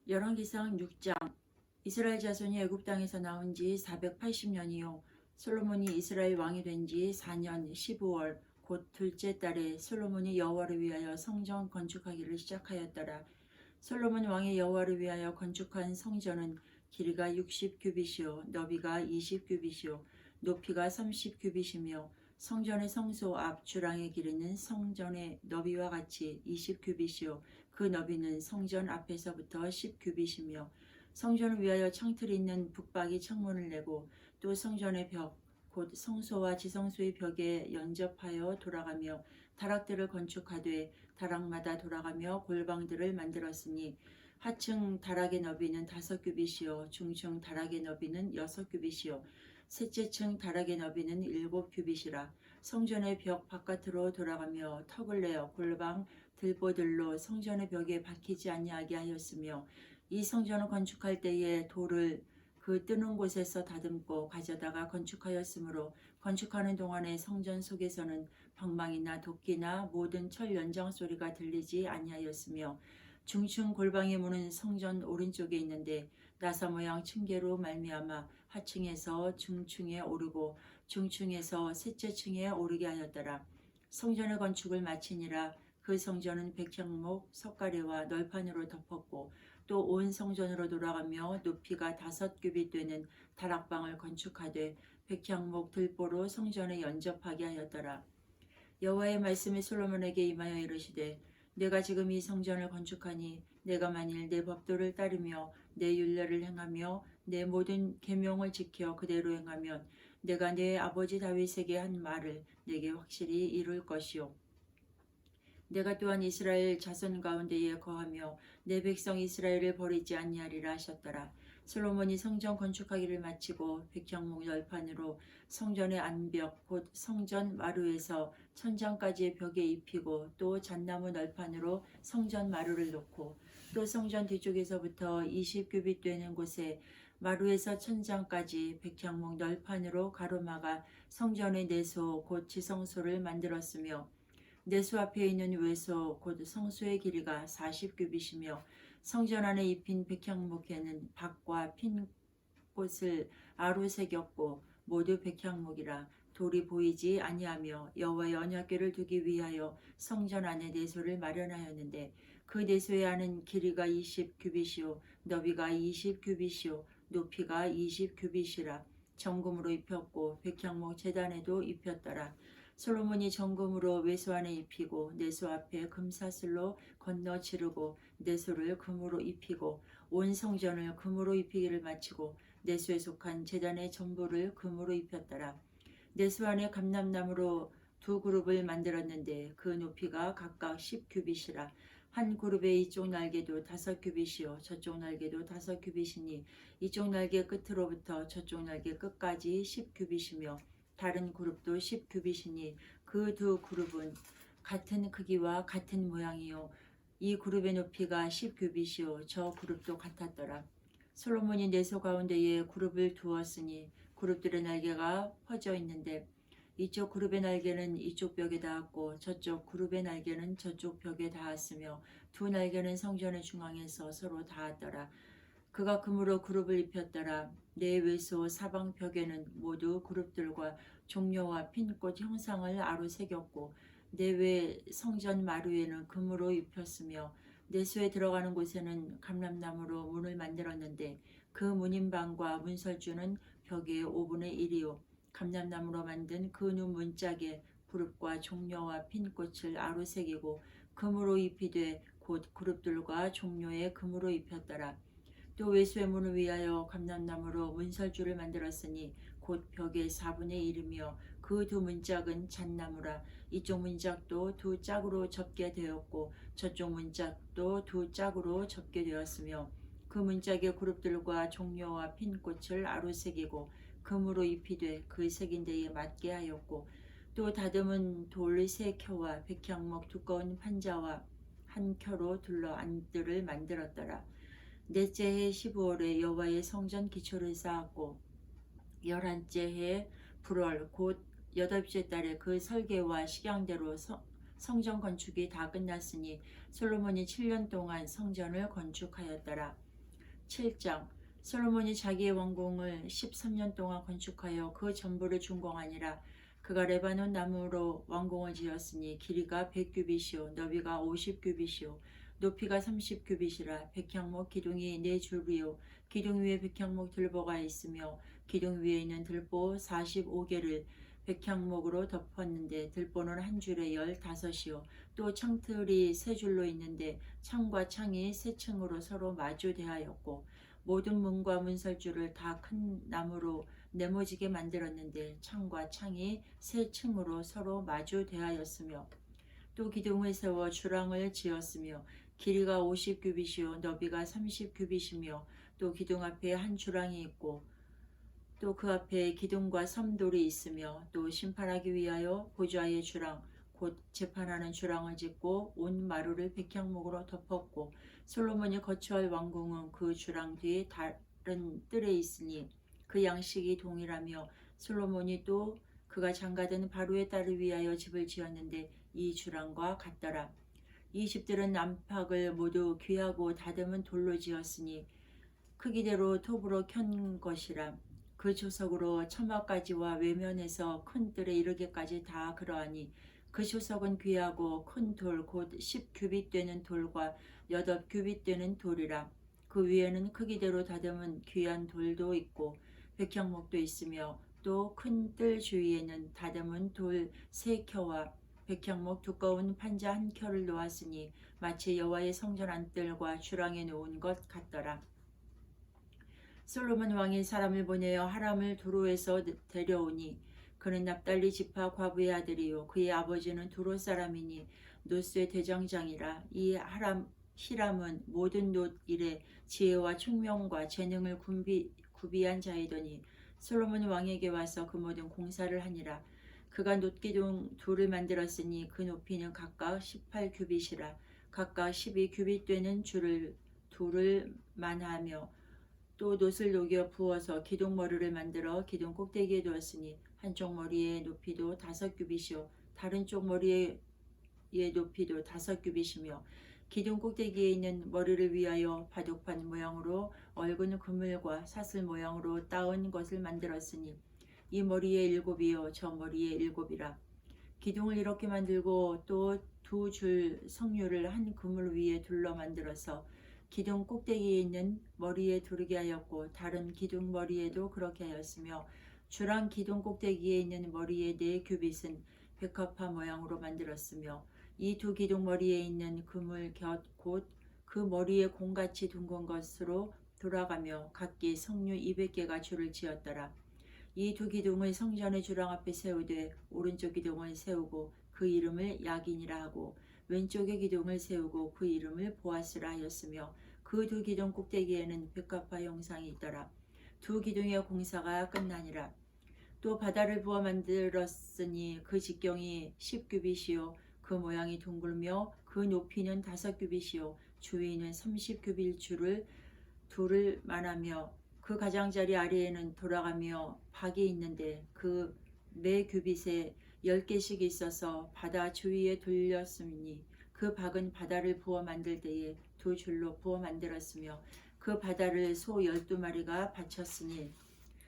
열왕기상 6장. 이스라엘 자손이 애굽 땅에서 나온 지 480년이요 솔로몬이 이스라엘 왕이 된 지 4년 15월 곧 둘째 달에 솔로몬이 여호와를 위하여 성전 건축하기를 시작하였더라. 솔로몬 왕이 여호와를 위하여 건축한 성전은 길이가 60규빗이요 너비가 20규빗이요 높이가 30규빗이며 성전의 성소 앞 주랑의 길이는 성전의 너비와 같이 20규빗이요 그 너비는 성전 앞에서부터 10규빗이며 성전을 위하여 창틀이 있는 북박이 창문을 내고 또 성전의 벽 곧 성소와 지성소의 벽에 연접하여 돌아가며 다락들을 건축하되 다락마다 돌아가며 골방들을 만들었으니 하층 다락의 너비는 5규빗이요 중층 다락의 너비는 6규빗이요 셋째 층 다락의 너비는 7규빗이라. 성전의 벽 바깥으로 돌아가며 턱을 내어 골방 들보들로 성전의 벽에 박히지 아니하게 하였으며 이 성전을 건축할 때에 돌을 그 뜨는 곳에서 다듬고 가져다가 건축하였으므로 건축하는 동안에 성전 속에서는 방망이나 도끼나 모든 철 연장 소리가 들리지 아니하였으며 중층 골방의 문은 성전 오른쪽에 있는데 나사 모양 층계로 말미암아 하층에서 중층에 오르고 중층에서 셋째 층에 오르게 하였더라. 성전의 건축을 마치니라. 그 성전은 백향목 석가래와 널판으로 덮었고 또 온 성전으로 돌아가며 높이가 5규빗 되는 다락방을 건축하되 백향목 들보로 성전에 연접하게 하였더라. 여호와의 말씀이 솔로몬에게 임하여 이르시되 내가 지금 이 성전을 건축하니 내가 만일 내 법도를 따르며 내 율례를 행하며 내 모든 계명을 지켜 그대로 행하면 내가 내 아버지 다윗에게 한 말을 내게 확실히 이룰 것이요 내가 또한 이스라엘 자손 가운데에 거하며 내 백성 이스라엘을 버리지 아니하리라 하셨더라. 솔로몬이 성전 건축하기를 마치고 백향목 널판으로 성전의 안벽 곧 성전 마루에서 천장까지의 벽에 입히고 또 잣나무 널판으로 성전 마루를 놓고 또 성전 뒤쪽에서부터 20규빗 되는 곳에 마루에서 천장까지 백향목 널판으로 가로막아 성전의 내소 곧 지성소를 만들었으며 내수 앞에 있는 외소 곧 성소의 길이가 40규빗이며 성전 안에 입힌 백향목에는 박과 핀 꽃을 아로 새겼고 모두 백향목이라. 돌이 보이지 아니하며 여호와의 언약궤를 두기 위하여 성전 안에 내소를 마련하였는데 그 내소의 안은 길이가 20규빗이요 너비가 20규빗이요 높이가 20규빗이라. 정금으로 입혔고 백향목 제단에도 입혔더라. 솔로몬이 정금으로 외소 안에 입히고 내소 앞에 금사슬로 건너 지르고 내소를 금으로 입히고 온 성전을 금으로 입히기를 마치고 내소에 속한 제단의 전부를 금으로 입혔더라. 내소 안에 감람나무로 두 그룹을 만들었는데 그 높이가 각각 10규빗이라. 한 그룹의 이쪽 날개도 5규빗이요 저쪽 날개도 5규빗이니 이쪽 날개 끝으로부터 저쪽 날개 끝까지 10규빗이며 다른 그룹도 10규빗이니 그 두 그룹은 같은 크기와 같은 모양이요 이 그룹의 높이가 10규빗이요 저 그룹도 같았더라. 솔로몬이 내소 가운데에 그룹을 두었으니 그룹들의 날개가 퍼져 있는데 이쪽 그룹의 날개는 이쪽 벽에 닿았고 저쪽 그룹의 날개는 저쪽 벽에 닿았으며 두 날개는 성전의 중앙에서 서로 닿았더라. 그가 금으로 그룹을 입혔더라. 내 외소 사방 벽에는 모두 그룹들과 종려와 핀꽃 형상을 아로 새겼고 내외 성전 마루에는 금으로 입혔으며 내소에 들어가는 곳에는 감람나무로 문을 만들었는데 그 문인방과 문설주는 벽의 5분의 1이요 감람나무로 만든 그 눈 문짝에 그룹과 종려와 핀꽃을 아로 새기고 금으로 입히되 곧 그룹들과 종려에 금으로 입혔더라. 또 외소의 문을 위하여 감람나무로 문설주를 만들었으니 곧 벽의 4분의 1이며 그 두 문짝은 잣나무라. 이쪽 문짝도 두 짝으로 접게 되었고 저쪽 문짝도 두 짝으로 접게 되었으며 그 문짝의 그룹들과 종려와 핀꽃을 아로 새기고 금으로 입히되 그 새긴 데에 맞게 하였고 또 다듬은 돌 3켜와 백향목 두꺼운 판자와 한 켜로 둘러 안들을 만들었더라. 넷째 해 15월에 여호와의 성전 기초를 쌓았고 11째 해 불월 곧 8째 달에 그 설계와 식양대로 성전 건축이 다 끝났으니 솔로몬이 7년 동안 성전을 건축하였더라. 7장. 솔로몬이 자기의 왕궁을 13년 동안 건축하여 그 전부를 준공하니라. 그가 레바논 나무로 왕궁을 지었으니 길이가 100규빗이요 너비가 50규빗이요 높이가 30규빗이라. 백향목 기둥이 4줄이요 기둥 위에 백향목 들보가 있으며 기둥 위에 있는 들보 45개를 백향목으로 덮었는데 들보는 한 줄에 15이요 또 창틀이 3줄로 있는데 창과 창이 3층으로 서로 마주 대하였고 모든 문과 문설주를 다 큰 나무로 네모지게 만들었는데 창과 창이 3층으로 서로 마주 대하였으며 또 기둥을 세워 주랑을 지었으며 길이가 50규빗이요 너비가 30규빗이며 또 기둥 앞에 한 주랑이 있고 또 그 앞에 기둥과 섬돌이 있으며 또 심판하기 위하여 보좌의 주랑 곧 재판하는 주랑을 짓고 온 마루를 백향목으로 덮었고 솔로몬이 거처할 왕궁은 그 주랑 뒤에 다른 뜰에 있으니 그 양식이 동일하며 솔로몬이 또 그가 장가든 바로의 딸을 위하여 집을 지었는데 이 주랑과 같더라. 이 집들은 안팎을 모두 귀하고 다듬은 돌로 지었으니 크기대로 톱으로 켠 것이라. 그 조석으로 처마까지와 외면에서 큰 뜰에 이르기까지 다 그러하니 그 조석은 귀하고 큰 돌 곧 10규빗 되는 돌과 8규빗 되는 돌이라. 그 위에는 크기대로 다듬은 귀한 돌도 있고 백향목도 있으며 또 큰 뜰 주위에는 다듬은 돌 3켜와 백향목 두꺼운 판자 1켜를 놓았으니 마치 여호와의 성전 안뜰과 주랑에 놓은 것 같더라. 솔로몬 왕이 사람을 보내어 하람을 두로에서 데려오니 그는 납달리 지파 과부의 아들이요 그의 아버지는 두로 사람이니 노스의 대장장이라. 이 히람은 모든 놋 일에 지혜와 총명과 재능을 구비한 자이더니 솔로몬 왕에게 와서 그 모든 공사를 하니라. 그가 놋기둥 둘을 만들었으니 그 높이는 각각 18규빗이라. 각각 12규빗 되는 줄을 둘을 만하며 또 놋을 녹여 부어서 기둥 머리를 만들어 기둥 꼭대기에 두었으니 한쪽 머리의 높이도 5규빗이요 다른 쪽 머리의 높이도 5규빗이며 기둥 꼭대기에 있는 머리를 위하여 바둑판 모양으로 얽은 그물과 사슬 모양으로 따은 것을 만들었으니 이 머리에 7이요 저 머리에 7이라. 기둥을 이렇게 만들고 또 2줄 석류를 한 그물 위에 둘러 만들어서 기둥 꼭대기에 있는 머리에 두르게 하였고 다른 기둥 머리에도 그렇게 하였으며 주랑 기둥 꼭대기에 있는 머리의 4규빗은 백합화 모양으로 만들었으며 이 2 기둥 머리에 있는 그물 곁 곧 그 머리에 공같이 둥근 것으로 돌아가며 각기 석류 200개가 줄을 지었더라. 이 2 기둥을 성전의 주랑 앞에 세우되 오른쪽 기둥을 세우고 그 이름을 야긴이라 하고 왼쪽의 기둥을 세우고 그 이름을 보아스라 하였으며 그 2 기둥 꼭대기에는 백합화 형상이 있더라. 2 기둥의 공사가 끝나니라. 또 바다를 부어 만들었으니 그 직경이 10규빗이요 그 모양이 둥글며 그 높이는 5규빗이요 주위는 30규빗 줄을 둘을 만하며 그 가장자리 아래에는 돌아가며 박이 있는데 그 매 규빗에 10개씩 있어서 바다 주위에 돌렸으니 그 박은 바다를 부어 만들 때에 2줄로 부어 만들었으며 그 바다를 소 12마리가 바쳤으니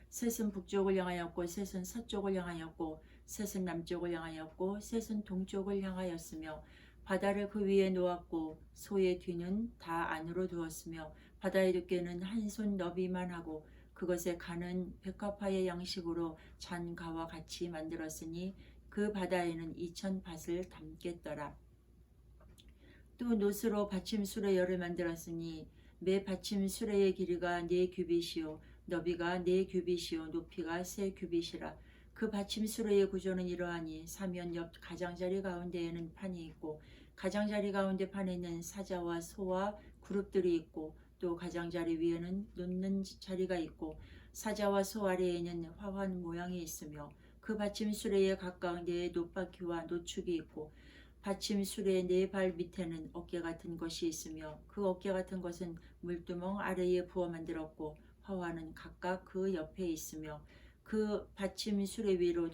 셋은 북쪽을 향하였고 셋은 서쪽을 향하였고 셋은 남쪽을 향하였고 셋은 동쪽을 향하였으며 바다를 그 위에 놓았고 소의 뒤는 다 안으로 두었으며 바다의 두께는 한 손 너비만 하고 그것에 가는 백합화의 양식으로 잔가와 같이 만들었으니 그 바다에는 2000밭을 담겠더라. 또 놋으로 받침 수레열을 만들었으니 매 받침 수레의 길이가 4규빗이요 너비가 4규빗이요 높이가 3규빗이라. 그 받침 수레의 구조는 이러하니 사면 옆 가장자리 가운데에는 판이 있고 가장자리 가운데 판에는 사자와 소와 그룹들이 있고 또 가장자리 위에는 놓는 자리가 있고 사자와 소 아래에는 화환 모양이 있으며 그 받침 수레에 각각 4 놋바퀴와 노축이 있고 받침 수레의 4발 밑에는 어깨 같은 것이 있으며 그 어깨 같은 것은 물두멍 아래에 부어 만들었고 화환은 각각 그 옆에 있으며 그 받침 수레 위로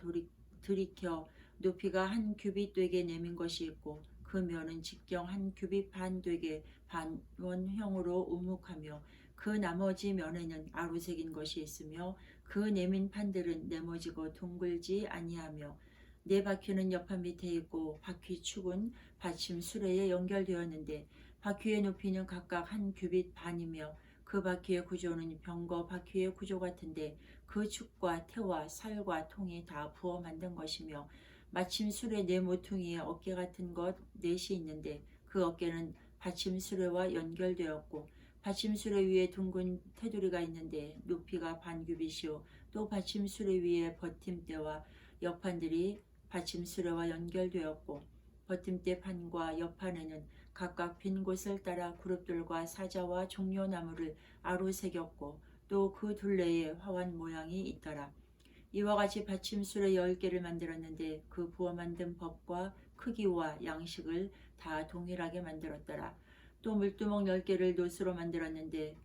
들이켜 높이가 1규빗 되게 내민 것이 있고 그 면은 직경 1규빗 반 되게 반원형으로 우묵하며 그 나머지 면에는 아로 새긴 것이 있으며 그 내민 판들은 네모지고 둥글지 아니하며 네 바퀴는 옆판 밑에 있고 바퀴 축은 받침 수레에 연결되었는데 바퀴의 높이는 각각 한 규빗 반이며 그 바퀴의 구조는 병거 바퀴의 구조 같은데 그 축과 태와 살과 통이 다 부어 만든 것이며 마침 수레 네 모퉁이에 어깨 같은 것 넷이 있는데 그 어깨는 받침 수레와 연결되었고 받침 수레 위에 둥근 테두리가 있는데 높이가 반 규빗이요 또 받침 수레 위에 버팀대와 옆판들이 받침 수레와 연결되었고 버팀대 판과 옆판에는 각각 빈 곳을 따라 그룹들과 사자와 종려나무를 아로 새겼고 또 그 둘레에 화환 모양이 있더라. 이와 같이 받침술에 10개를 만들었는데 그 부어 만든 법과 크기와 양식을 다 동일하게 만들었더라. 또 물두멍 10개를 노스로 만들었는데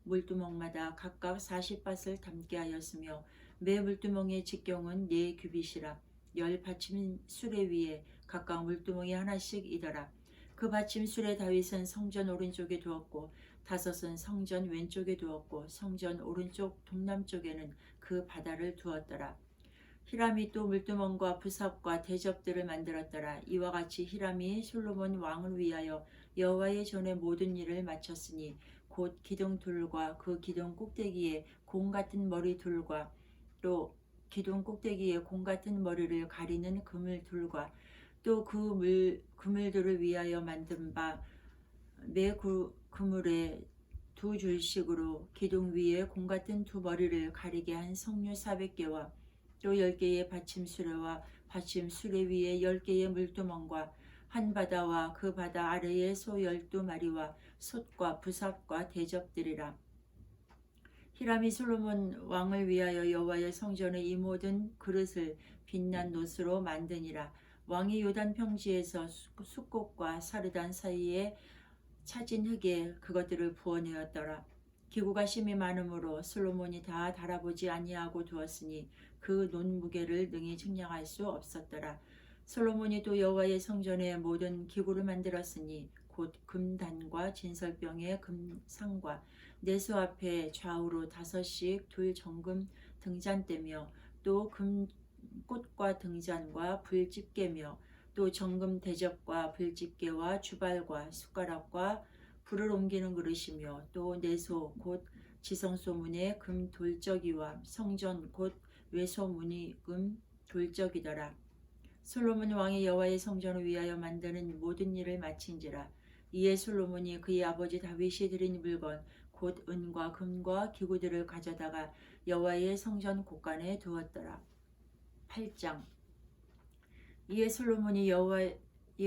물두멍마다 각각 40밭을 담게 하였으며 매 물두멍의 직경은 4규빗이라 10받침수레 위에 각각 물두멍이 하나씩이더라. 그 받침수레 다윗은 성전 오른쪽에 두었고 5은 성전 왼쪽에 두었고 성전 오른쪽 동남쪽에는 그 바다를 두었더라. 히람이 또 물두멍과 부삽과 대접들을 만들었더라. 이와 같이 히람이 솔로몬 왕을 위하여 여호와의 전에 모든 일을 마쳤으니 곧 기둥둘과 그 기둥 꼭대기에 공 같은 머리둘과 또 기둥 꼭대기에 공 같은 머리를 가리는 그물둘과 또 그물들을 위하여 만든 바 매 그물에 2줄씩으로 기둥 위에 공 같은 두 머리를 가리게 한 석류 400개와 또 10개의 받침수레와 받침수레 위에 10개의 물두멍과 한 바다와 그 바다 아래에 소 12마리와 솥과 부삽과 대접들이라. 히람이 솔로몬 왕을 위하여 여호와의 성전의 이 모든 그릇을 빛난 노스로 만드니라. 왕이 요단 평지에서 숫꽃과 사르단 사이에 차진 흙에 그것들을 부어내었더라. 기구가 심히 많으므로 솔로몬이 다 달아보지 아니하고 두었으니 그 논무게를 능히 측량할 수 없었더라. 솔로몬이 또 여호와의 성전에 모든 기구를 만들었으니 곧 금단과 진설병의 금상과 내수 앞에 좌우로 5씩 둘 정금 등잔대며 또 금꽃과 등잔과 불집게며 또 정금 대접과 불집게와 주발과 숟가락과 불을 옮기는 그릇이며 또 내소 곧 지성소문의 금 돌적이와 성전 곧 외소문이 금 돌적이더라. 솔로몬 왕이 여호와의 성전을 위하여 만드는 모든 일을 마친지라. 이에 솔로몬이 그의 아버지 다윗이 드린 물건 곧 은과 금과 기구들을 가져다가 여호와의 성전 곳간에 두었더라. 8장. 이에 솔로몬이 여호와의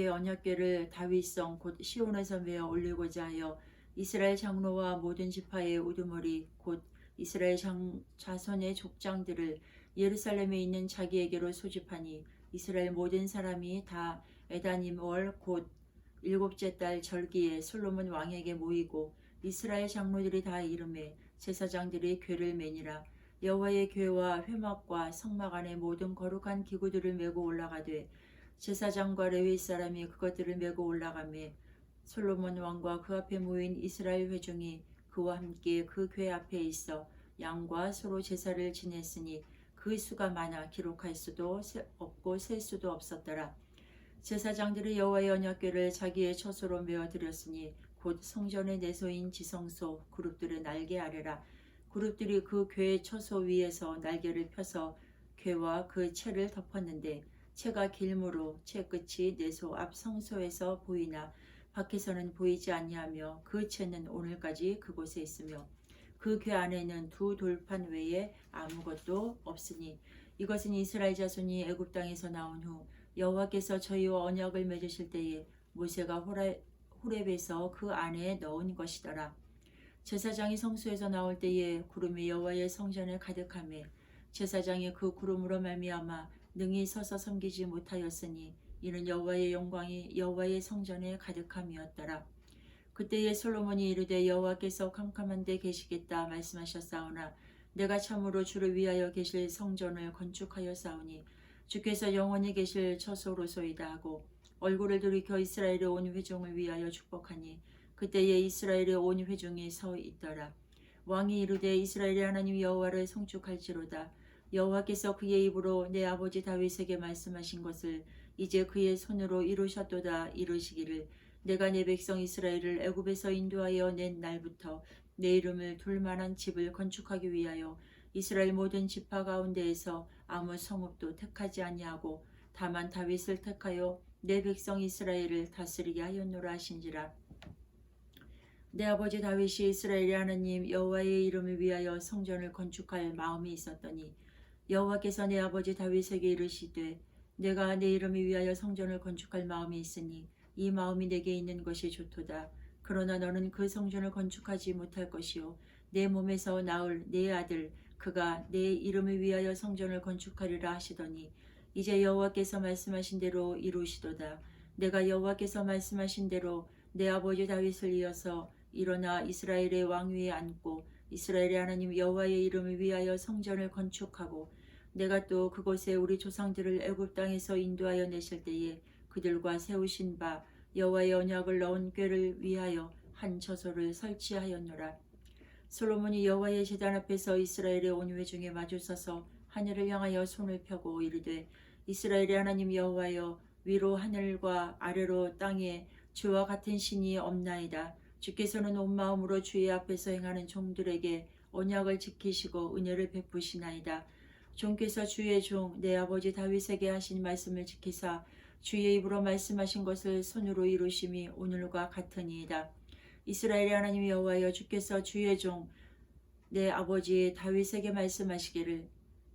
언약궤를 다윗성 곧 시온에서 메어 올리고자 하여 이스라엘 장로와 모든 지파의 우두머리 곧 이스라엘 자손의 족장들을 예루살렘에 있는 자기에게로 소집하니 이스라엘 모든 사람이 다 에다님 월 곧 7째 달 절기에 솔로몬 왕에게 모이고 이스라엘 장로들이 다 이름에 제사장들이 궤를 매니라. 여호와의 궤와 회막과 성막 안에 모든 거룩한 기구들을 메고 올라가되 제사장과 레위 사람이 그것들을 메고 올라가매 솔로몬 왕과 그 앞에 모인 이스라엘 회중이 그와 함께 그 궤 앞에 있어 양과 소로 제사를 지냈으니 그 수가 많아 기록할 수도 없고 셀 수도 없었더라. 제사장들이 여호와의 언약궤를 자기의 처소로 메어 드렸으니 곧 성전의 내소인 지성소 그룹들의 날개 아래라. 그룹들이 그 궤의 처소 위에서 날개를 펴서 궤와 그 채를 덮었는데 채가 길므로 채 끝이 내소 앞 성소에서 보이나 밖에서는 보이지 아니하며 그 채는 오늘까지 그곳에 있으며 그 궤 안에는 2 돌판 외에 아무것도 없으니 이것은 이스라엘 자손이 애굽 땅에서 나온 후 여호와께서 저희와 언약을 맺으실 때에 모세가 호렙에서 그 안에 넣은 것이더라. 제사장이 성소에서 나올 때에 구름이 여호와의 성전에 가득하매 제사장이 그 구름으로 말미암아 능히 서서 섬기지 못하였으니 이는 여호와의 영광이 여호와의 성전에 가득함이었더라. 그때에 솔로몬이 이르되 여호와께서 캄캄한 데 계시겠다 말씀하셨사오나 내가 참으로 주를 위하여 계실 성전을 건축하였사오니 주께서 영원히 계실 처소로소이다 하고 얼굴을 돌이켜 이스라엘의 온 회중을 위하여 축복하니 그때에 이스라엘의 온 회중이 서 있더라. 왕이 이르되 이스라엘의 하나님 여호와를 송축할지로다. 여호와께서 그의 입으로 내 아버지 다윗에게 말씀하신 것을 이제 그의 손으로 이루셨도다. 이르시기를 내가 내 백성 이스라엘을 애굽에서 인도하여 낸 날부터 내 이름을 둘 만한 집을 건축하기 위하여 이스라엘 모든 지파 가운데에서 아무 성읍도 택하지 아니하고 다만 다윗을 택하여 내 백성 이스라엘을 다스리게 하였노라 하신지라. 내 아버지 다윗이 이스라엘의 하나님 여호와의 이름을 위하여 성전을 건축할 마음이 있었더니 여호와께서 내 아버지 다윗에게 이르시되 내가 내 이름을 위하여 성전을 건축할 마음이 있으니 이 마음이 내게 있는 것이 좋도다. 그러나 너는 그 성전을 건축하지 못할 것이요 내 몸에서 나올 내 아들 그가 내 이름을 위하여 성전을 건축하리라 하시더니 이제 여호와께서 말씀하신 대로 이루시도다. 내가 여호와께서 말씀하신 대로 내 아버지 다윗을 이어서 일어나 이스라엘의 왕위에 앉고 이스라엘의 하나님 여호와의 이름을 위하여 성전을 건축하고 내가 또 그곳에 우리 조상들을 애굽 땅에서 인도하여 내실 때에 그들과 세우신 바 여호와의 언약을 넣은 궤를 위하여 한 처소를 설치하였노라. 솔로몬이 여호와의 제단 앞에서 이스라엘의 온회 중에 마주서서 하늘을 향하여 손을 펴고 이르되 이스라엘의 하나님 여호와여 위로 하늘과 아래로 땅에 주와 같은 신이 없나이다. 주께서는 온 마음으로 주의 앞에서 행하는 종들에게 언약을 지키시고 은혜를 베푸시나이다. 종께서 주의 종 내 아버지 다윗에게 하신 말씀을 지키사 주의 입으로 말씀하신 것을 손으로 이루심이 오늘과 같으니이다. 이스라엘의 하나님 여호와여 주께서 주의 종 내 아버지 다윗에게 말씀하시기를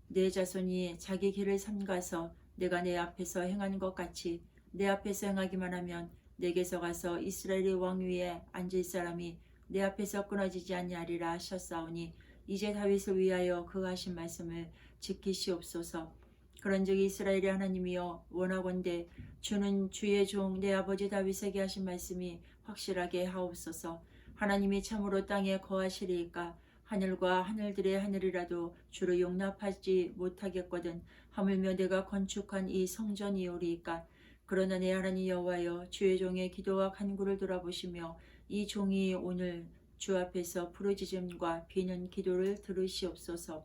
내 자손이 자기 길을 삼가서 내가 내 앞에서 행한 것 같이 내 앞에서 행하기만 하면 내게서 가서 이스라엘의 왕위에 앉을 사람이 내 앞에서 끊어지지 아니하리라 하셨사오니 이제 다윗을 위하여 그 하신 말씀을 지키시옵소서. 그런즉 이스라엘의 하나님이여 원하건대 주는 주의 종 내 아버지 다윗에게 하신 말씀이 확실하게 하옵소서. 하나님이 참으로 땅에 거하시리이까 하늘과 하늘들의 하늘이라도 주를 용납하지 못하겠거든 하물며 내가 건축한 이 성전이오리이까. 그러나 내 하나님 여호와여 주의 종의 기도와 간구를 돌아보시며 이 종이 오늘 주 앞에서 부르짖음과 비는 기도를 들으시옵소서.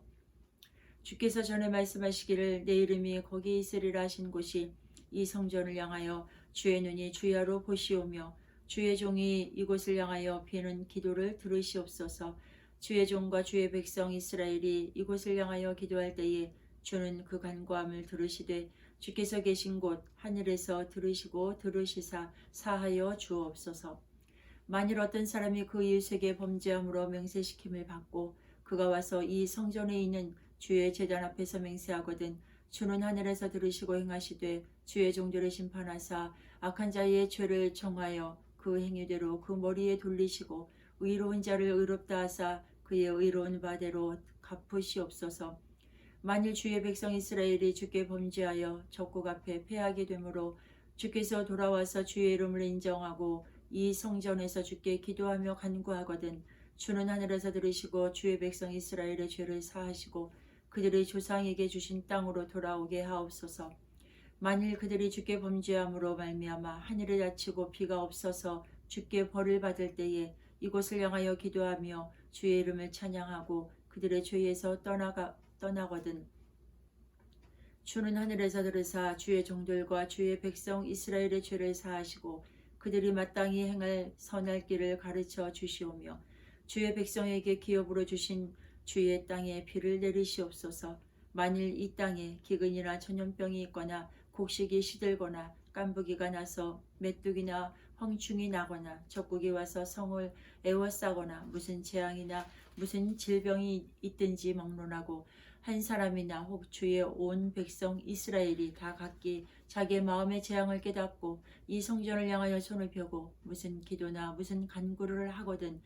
주께서 전에 말씀하시기를 내 이름이 거기 있으리라 하신 곳이 이 성전을 향하여 주의 눈이 주야로 보시오며 주의 종이 이곳을 향하여 비는 기도를 들으시옵소서. 주의 종과 주의 백성 이스라엘이 이곳을 향하여 기도할 때에 주는 그 간구함을 들으시되 주께서 계신 곳 하늘에서 들으시고 들으시사 사하여 주옵소서. 만일 어떤 사람이 그 이웃에게 범죄함으로 맹세시킴을 받고 그가 와서 이 성전에 있는 주의 제단 앞에서 맹세하거든 주는 하늘에서 들으시고 행하시되 주의 종들을 심판하사 악한 자의 죄를 정하여 그 행위대로 그 머리에 돌리시고 의로운 자를 의롭다 하사 그의 의로운 바대로 갚으시옵소서. 만일 주의 백성 이스라엘이 주께 범죄하여 적국 앞에 패하게 되므로 주께서 돌아와서 주의 이름을 인정하고 이 성전에서 주께 기도하며 간구하거든 주는 하늘에서 들으시고 주의 백성 이스라엘의 죄를 사하시고 그들의 조상에게 주신 땅으로 돌아오게 하옵소서. 만일 그들이 주께 범죄함으로 말미암아 하늘을 닫히고 비가 없어서 주께 벌을 받을 때에 이곳을 향하여 기도하며 주의 이름을 찬양하고 그들의 죄에서 떠나거든 주는 하늘에서 들으사 주의 종들과 주의 백성 이스라엘의 죄를 사하시고 그들이 마땅히 행할 선할 길을 가르쳐 주시오며 주의 백성에게 기업으로 주신 주의 땅에 비를 내리시옵소서. 만일 이 땅에 기근이나 전염병이 있거나 곡식이 시들거나 깐부기가 나서 메뚜기나 황충이 나거나 적국이 와서 성을 에워싸거나 무슨 재앙이나 무슨 질병이 있든지 막론하고 한 사람이나 혹 주의 온 백성 이스라엘이 다 각기 자기의 마음의 재앙을 깨닫고 이 성전을 향하여 손을 펴고 무슨 기도나 무슨 간구를 하거든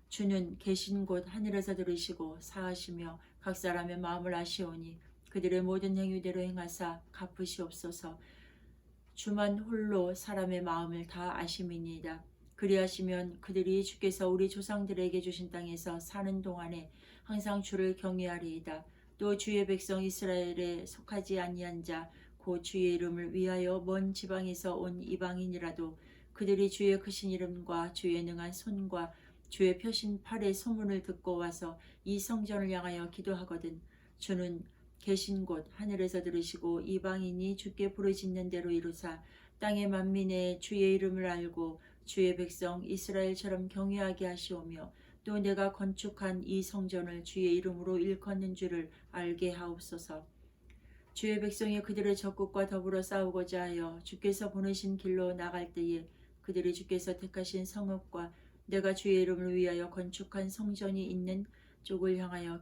주는 계신 곳 하늘에서 들으시고 사하시며 각 사람의 마음을 아시오니 그들의 모든 행위대로 행하사 갚으시옵소서. 주만 홀로 사람의 마음을 다 아심이니이다. 그리하시면 그들이 주께서 우리 조상들에게 주신 땅에서 사는 동안에 항상 주를 경외하리이다. 또 주의 백성 이스라엘에 속하지 아니한 자 곧 주의 이름을 위하여 먼 지방에서 온 이방인이라도 그들이 주의 크신 이름과 주의 능한 손과 주의 표신팔의 소문을 듣고 와서 이 성전을 향하여 기도하거든 주는 계신 곳 하늘에서 들으시고 이방인이 주께 부르짖는 대로 이루사 땅의 만민의 주의 이름을 알고 주의 백성 이스라엘처럼 경외하게 하시오며 또 내가 건축한 이 성전을 주의 이름으로 일컫는 줄을 알게 하옵소서. 주의 백성이 그들의 적국과 더불어 싸우고자 하여 주께서 보내신 길로 나갈 때에 그들이 주께서 택하신 성읍과 내가 주의 이름을 위하여 건축한 성전이 있는 쪽을 향하여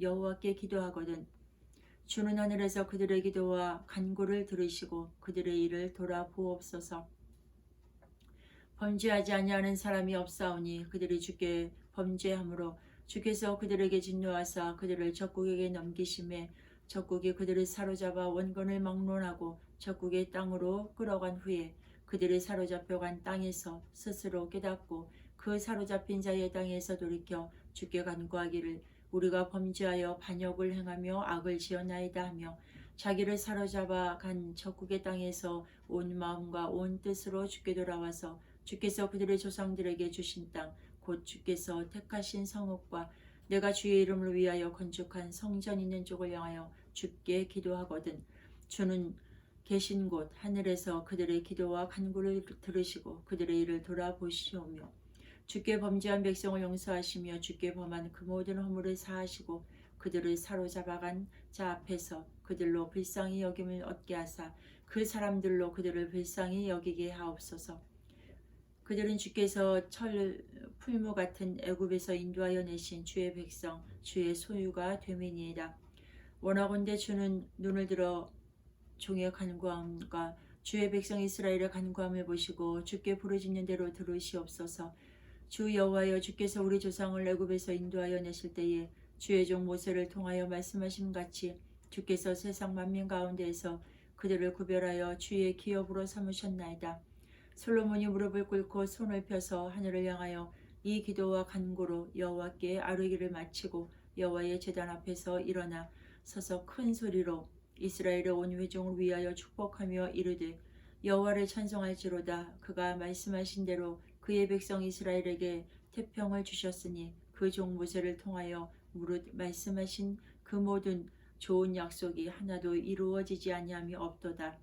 여호와께 기도하거든 주는 하늘에서 그들의 기도와 간구를 들으시고 그들의 일을 돌아보옵소서. 범죄하지 아니하는 사람이 없사오니 그들이 주께 범죄함으로 주께서 그들에게 진노하사 그들을 적국에게 넘기심에 적국이 그들을 사로잡아 원건을 막론하고 적국의 땅으로 끌어간 후에 그들이 사로잡혀간 땅에서 스스로 깨닫고 그 사로잡힌 자의 땅에서 돌이켜 주께 간구하기를 우리가 범죄하여 반역을 행하며 악을 지었나이다 하며 자기를 사로잡아 간 적국의 땅에서 온 마음과 온 뜻으로 주께 돌아와서 주께서 그들의 조상들에게 주신 땅 곧 주께서 택하신 성읍과 내가 주의 이름을 위하여 건축한 성전 있는 쪽을 향하여 주께 기도하거든 주는 계신 곳 하늘에서 그들의 기도와 간구를 들으시고 그들의 일을 돌아보시오며 주께 범죄한 백성을 용서하시며 주께 범한 그 모든 허물을 사하시고 그들을 사로잡아간 자 앞에서 그들로 불쌍히 여김을 얻게 하사 그 사람들로 그들을 불쌍히 여기게 하옵소서. 그들은 주께서 풀무 같은 애굽에서 인도하여 내신 주의 백성 주의 소유가 되매니이다. 원하건대 주는 눈을 들어 종의 간구함과 주의 백성 이스라엘의 간구함을 보시고 주께 부르짖는 대로 들으시옵소서. 주 여호와여 주께서 우리 조상을 애굽에서 인도하여 내실 때에 주의 종 모세를 통하여 말씀하심 같이 주께서 세상 만민 가운데에서 그들을 구별하여 주의 기업으로 삼으셨나이다. 솔로몬이 무릎을 꿇고 손을 펴서 하늘을 향하여 이 기도와 간구로 여호와께 아뢰기를 마치고 여호와의 제단 앞에서 일어나 서서 큰 소리로 이스라엘의 온 회종을 위하여 축복하며 이르되 여호와를 찬송할지로다. 그가 말씀하신 대로 그의 백성 이스라엘에게 태평을 주셨으니 그 종 모세를 통하여 무릇 말씀하신 그 모든 좋은 약속이 하나도 이루어지지 아니함이 없도다.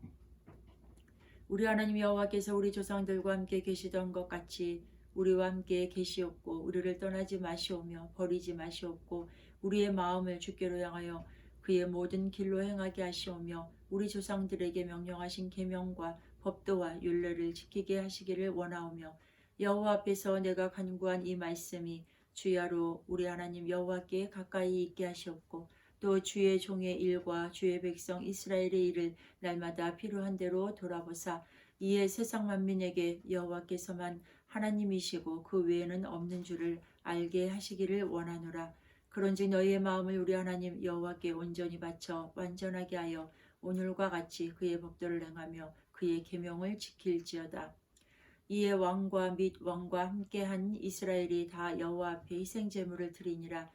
우리 하나님 여호와께서 우리 조상들과 함께 계시던 것 같이 우리와 함께 계시옵고 우리를 떠나지 마시오며 버리지 마시옵고 우리의 마음을 주께로 향하여 그의 모든 길로 행하게 하시오며 우리 조상들에게 명령하신 계명과 법도와 율례를 지키게 하시기를 원하오며 여호와 앞에서 내가 간구한 이 말씀이 주야로 우리 하나님 여호와께 가까이 있게 하시옵고 또 주의 종의 일과 주의 백성 이스라엘의 일을 날마다 필요한 대로 돌아보사 이에 세상 만민에게 여호와께서만 하나님이시고 그 외에는 없는 줄을 알게 하시기를 원하노라. 그런즉 너희의 마음을 우리 하나님 여호와께 온전히 바쳐 완전하게 하여 오늘과 같이 그의 법도를 행하며 그의 계명을 지킬지어다. 이에 왕과 및 왕과 함께한 이스라엘이 다 여호와 앞에 희생제물을 드리니라.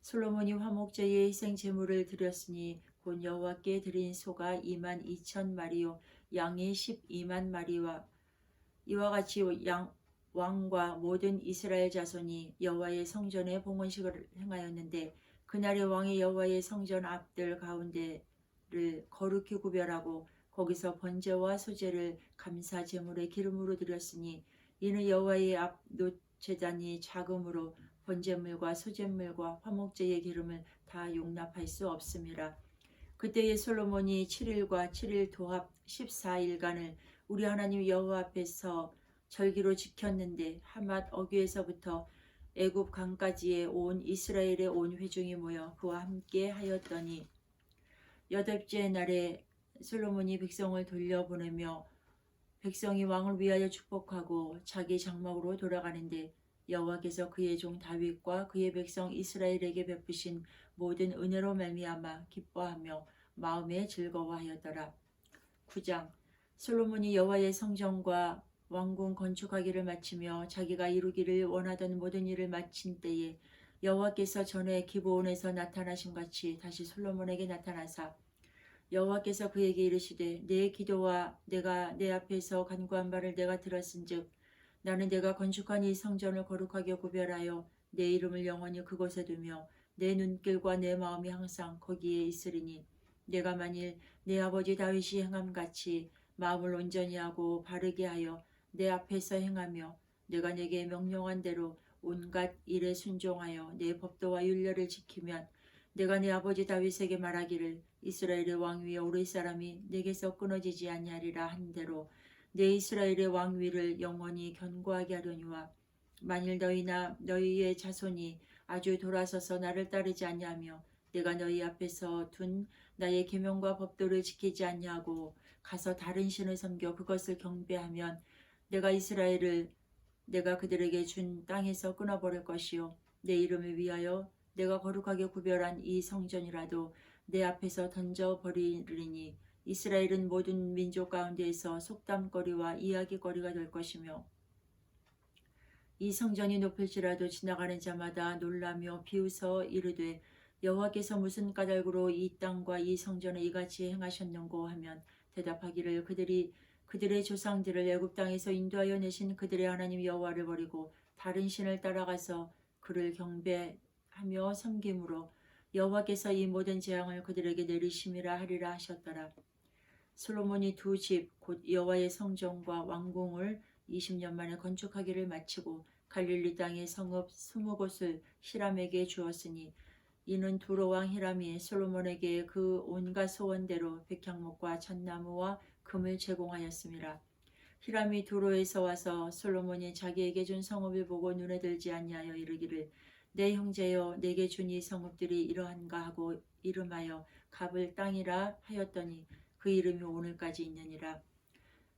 솔로몬이 화목제의 희생제물을 드렸으니 곧 여호와께 드린 소가 22,000마리요 양이 12만 마리와 이와 같이 왕과 모든 이스라엘 자손이 여호와의 성전에 봉헌식을 행하였는데 그날의 왕이 여호와의 성전 앞들 가운데를 거룩히 구별하고 거기서 번제와 소제를 감사 제물의 기름으로 드렸으니 이는 여호와의 앞 놋제단이 작음으로 번제물과 소제물과 화목제의 기름을 다 용납할 수 없음이라. 그때에 솔로몬이 7일과 7일 도합 14일간을 우리 하나님 여호와 앞에서 절기로 지켰는데 하맛 어귀에서부터 애굽 강까지의 온 이스라엘의 온 회중이 모여 그와 함께 하였더니 여덟째 날에 솔로몬이 백성을 돌려보내며 백성이 왕을 위하여 축복하고 자기 장막으로 돌아가는데 여호와께서 그의 종 다윗과 그의 백성 이스라엘에게 베푸신 모든 은혜로 말미암아 기뻐하며 마음에 즐거워하였더라. 9장 솔로몬이 여호와의 성전과 왕궁 건축하기를 마치며 자기가 이루기를 원하던 모든 일을 마친 때에 여호와께서 전에 기브온에서 나타나신 같이 다시 솔로몬에게 나타나사 여호와께서 그에게 이르시되 내 기도와 내가 내 앞에서 간구한 바를 내가 들었은즉 나는 내가 건축한 이 성전을 거룩하게 구별하여 내 이름을 영원히 그곳에 두며 내 눈길과 내 마음이 항상 거기에 있으리니 내가 만일 내 아버지 다윗이 행함같이 마음을 온전히 하고 바르게 하여 내 앞에서 행하며 내가 내게 명령한 대로 온갖 일에 순종하여 내 법도와 율례를 지키면 내가 내 아버지 다윗에게 말하기를 이스라엘의 왕 위에 오를 사람이 내게서 끊어지지 아니하리라 한 대로 내 이스라엘의 왕위를 영원히 견고하게 하려니와 만일 너희나 너희의 자손이 아주 돌아서서 나를 따르지 아니하며 내가 너희 앞에서 둔 나의 계명과 법도를 지키지 아니하고 가서 다른 신을 섬겨 그것을 경배하면 내가 이스라엘을 내가 그들에게 준 땅에서 끊어버릴 것이요 내 이름을 위하여 내가 거룩하게 구별한 이 성전이라도 내 앞에서 던져버리리니 이스라엘은 모든 민족 가운데에서 속담거리와 이야기거리가 될 것이며 이 성전이 높을지라도 지나가는 자마다 놀라며 비웃어 이르되 여호와께서 무슨 까닭으로 이 땅과 이 성전을 이같이 행하셨는고 하면 대답하기를 그들이 그들의 조상들을 애굽 땅에서 인도하여 내신 그들의 하나님 여호와를 버리고 다른 신을 따라가서 그를 경배하며 섬김으로 여호와께서 이 모든 재앙을 그들에게 내리심이라 하리라 하셨더라. 솔로몬이 두 집 곧 여호와의 성전과 왕궁을 20년 만에 건축하기를 마치고 갈릴리 땅의 성읍 20곳을 히람에게 주었으니 이는 두로 왕 히람이 솔로몬에게 그 온갖 소원대로 백향목과 잣나무와 금을 제공하였습니다. 히람이 두로에서 와서 솔로몬이 자기에게 준 성읍을 보고 눈에 들지 아니하여 이르기를 내 형제여 내게 준 이 성읍들이 이러한가 하고 이름하여 갑을 땅이라 하였더니 그 이름이 오늘까지 있느니라.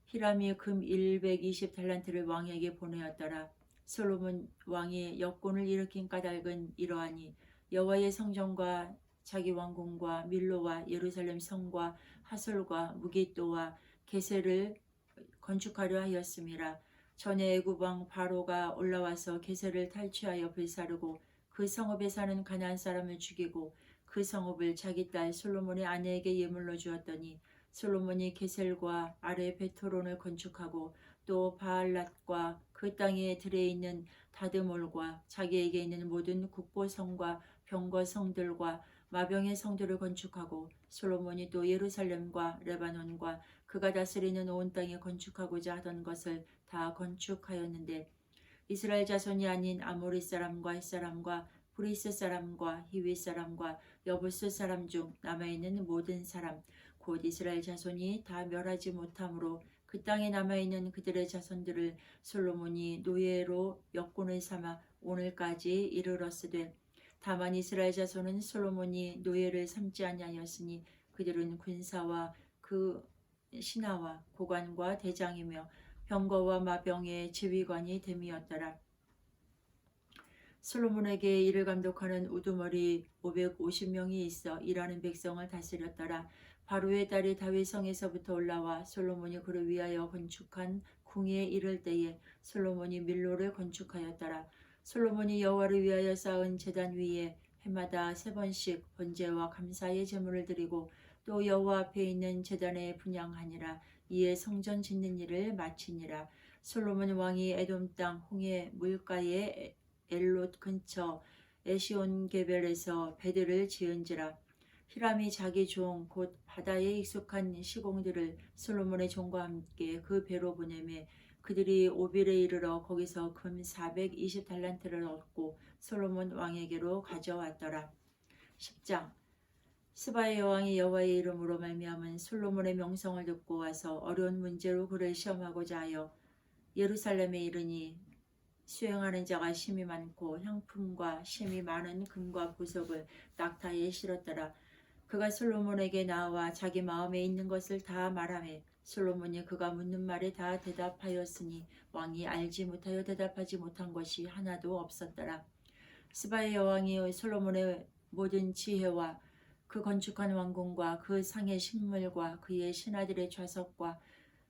히람이 금 120달란트를 왕에게 보내었더라. 솔로몬 왕이 역군을 일으킨 까닭은 이러하니 여호와의 성전과 자기 왕궁과 밀로와 예루살렘 성과 하솔과 무기또와 게셀을 건축하려 하였음이라. 전에 애굽 왕 바로가 올라와서 게셀을 탈취하여 불사르고 그 성읍에 사는 가나안 사람을 죽이고 그 성읍을 자기 딸 솔로몬의 아내에게 예물로 주었더니 솔로몬이 게셀과 아래 베토론을 건축하고 또 바알랏과 그 땅에 들에 있는 다드몰과 자기에게 있는 모든 국보성과 병거성들과 마병의 성들을 건축하고 솔로몬이 또 예루살렘과 레바논과 그가 다스리는 온 땅에 건축하고자 하던 것을 다 건축하였는데 이스라엘 자손이 아닌 아모리 사람과 헷 사람과 브리스 사람과 히위 사람과 여부스 사람 중 남아있는 모든 사람 곧 이스라엘 자손이 다 멸하지 못하므로 그 땅에 남아있는 그들의 자손들을 솔로몬이 노예로 역군을 삼아 오늘까지 이르렀으되 다만 이스라엘 자손은 솔로몬이 노예를 삼지 아니하였으니 그들은 군사와 그 신하와 고관과 대장이며 병거와 마병의 지휘관이 됨이었더라. 솔로몬에게 이를 감독하는 우두머리 550명이 있어 일하는 백성을 다스렸더라. 바로의 딸이 다윗 성에서부터 올라와 솔로몬이 그를 위하여 건축한 궁에 이를 때에 솔로몬이 밀로를 건축하였더라. 솔로몬이 여호와를 위하여 쌓은 제단 위에 해마다 3번씩 번제와 감사의 제물을 드리고 또 여호와 앞에 있는 제단에 분향하니라. 이에 성전 짓는 일을 마치니라. 솔로몬 왕이 에돔 땅 홍해 물가에 엘롯 근처 에시온게벨에서 배들을 지은지라. 히람이 자기 종 곧 바다에 익숙한 시공들을 솔로몬의 종과 함께 그 배로 보내매 그들이 오빌에 이르러 거기서 금 420달란트를 얻고 솔로몬 왕에게로 가져왔더라. 10장 스바의 여왕이 여호와의 이름으로 말미암은 솔로몬의 명성을 듣고 와서 어려운 문제로 그를 시험하고자 하여 예루살렘에 이르니 수행하는 자가 심이 많고 향품과 심이 많은 금과 보석을 낙타에 실었더라. 그가 솔로몬에게 나와 자기 마음에 있는 것을 다 말하매 솔로몬이 그가 묻는 말에 다 대답하였으니 왕이 알지 못하여 대답하지 못한 것이 하나도 없었더라. 스바의 여왕이 솔로몬의 모든 지혜와 그 건축한 왕궁과 그 상의 식물과 그의 신하들의 좌석과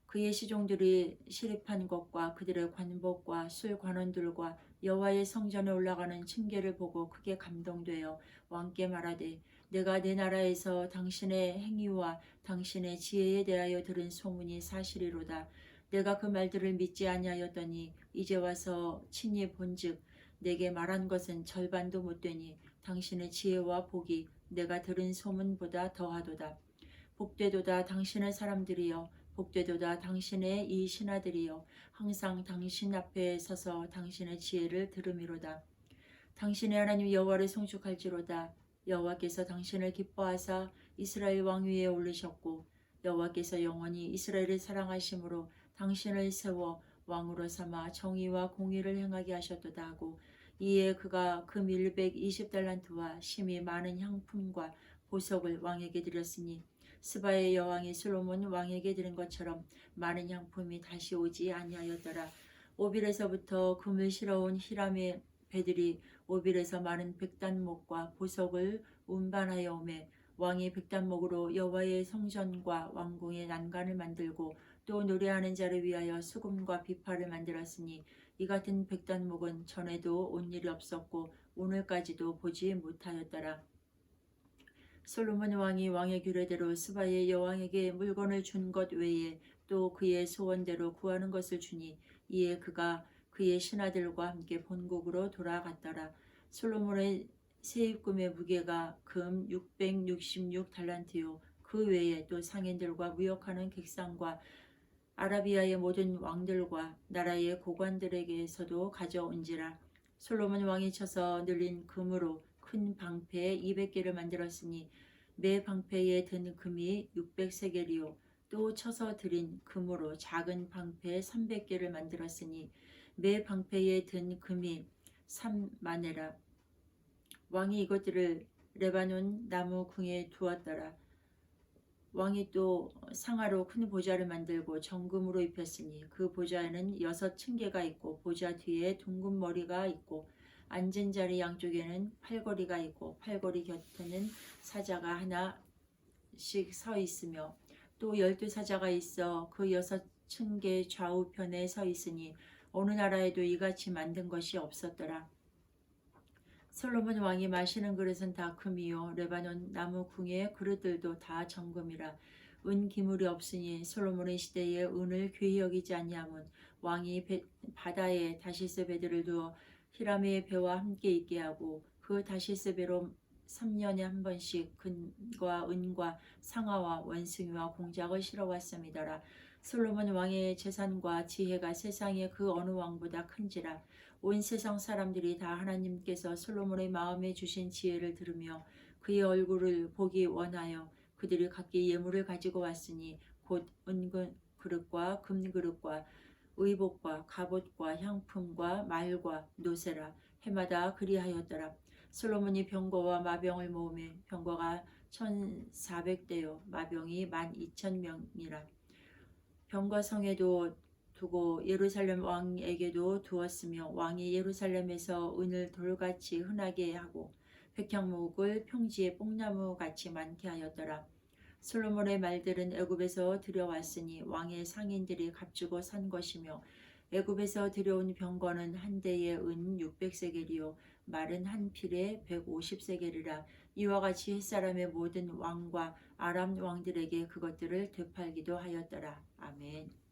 그의 시종들이 시립한 것과 그들의 관복과 술 관원들과 여호와의 성전에 올라가는 층계를 보고 크게 감동되어 왕께 말하되 내가 내 나라에서 당신의 행위와 당신의 지혜에 대하여 들은 소문이 사실이로다. 내가 그 말들을 믿지 아니하였더니 이제 와서 친히 본즉 내게 말한 것은 절반도 못되니 당신의 지혜와 복이 내가 들은 소문보다 더하도다. 복되도다 당신의 사람들이여, 복되도다 당신의 이 신하들이여, 항상 당신 앞에 서서 당신의 지혜를 들음이로다. 당신의 하나님 여호와를 송축할지로다. 여호와께서 당신을 기뻐하사 이스라엘 왕 위에 올리셨고 여호와께서 영원히 이스라엘을 사랑하심으로 당신을 세워 왕으로 삼아 정의와 공의를 행하게 하셨도다 하고, 이에 그가 금 120달란트와 심히 많은 향품과 보석을 왕에게 드렸으니 스바의 여왕이 솔로몬 왕에게 드린 것처럼 많은 향품이 다시 오지 아니하였더라. 오빌에서부터 금을 실어온 히람의 배들이 오빌에서 많은 백단목과 보석을 운반하여 오매 왕이 백단목으로 여호와의 성전과 왕궁의 난간을 만들고 또 노래하는 자를 위하여 수금과 비파를 만들었으니 이 같은 백단목은 전에도 온 일이 없었고 오늘까지도 보지 못하였더라. 솔로몬 왕이 왕의 규례대로 스바의 여왕에게 물건을 준 것 외에 또 그의 소원대로 구하는 것을 주니 이에 그가 그의 신하들과 함께 본국으로 돌아갔더라. 솔로몬의 세입금의 무게가 금 666달란트요 그 외에 또 상인들과 무역하는 객상과 아라비아의 모든 왕들과 나라의 고관들에게서도 가져온지라. 솔로몬 왕이 쳐서 늘린 금으로 큰 방패 200개를 만들었으니 매 방패에 든 금이 600세겔이요 또 쳐서 들인 금으로 작은 방패 300개를 만들었으니 매 방패에 든 금이 3마네라. 왕이 이것들을 레바논 나무 궁에 두었더라. 왕이 또 상아로 큰 보좌를 만들고 정금으로 입혔으니 그 보좌에는 6층계가 있고 보좌 뒤에 둥근 머리가 있고 앉은 자리 양쪽에는 팔걸이가 있고 팔걸이 곁에는 사자가 하나씩 서 있으며 또 12사자가 있어 그 6층계 좌우편에 서 있으니 어느 나라에도 이같이 만든 것이 없었더라. 솔로몬 왕이 마시는 그릇은 다 금이요 레바논 나무 궁의 그릇들도 다 정금이라. 은 기물이 없으니 솔로몬의 시대에 은을 귀히 여기지 아니함은 왕이 바다에 다시스 배들을 두어 히람의 배와 함께 있게 하고 그 다시스 배로 3년에 한 번씩 금과 은과 상아와 원숭이와 공작을 실어왔음이더라. 솔로몬 왕의 재산과 지혜가 세상의 그 어느 왕보다 큰지라. 온 세상 사람들이 다 하나님께서 솔로몬의 마음에 주신 지혜를 들으며 그의 얼굴을 보기 원하여 그들이 각기 예물을 가지고 왔으니 곧 은그릇과 금그릇과 의복과 갑옷과 향품과 말과 노새라. 해마다 그리하였더라. 솔로몬이 병거와 마병을 모으매 병거가 1400대요 마병이 12,000명이라. 병거 성에도 두고 예루살렘 왕에게도 두었으며 왕이 예루살렘에서 은을 돌같이 흔하게 하고 백향목을 평지에 뽕나무같이 많게 하였더라. 솔로몬의 말들은 애굽에서 들여왔으니 왕의 상인들이 값주고 산 것이며 애굽에서 들여온 병거는 한 대에 은 600세겔이요 말은 한 필에 150세겔이라. 이와 같이 햇사람의 모든 왕과 아람 왕들에게 그것들을 되팔기도 하였더라. 아멘.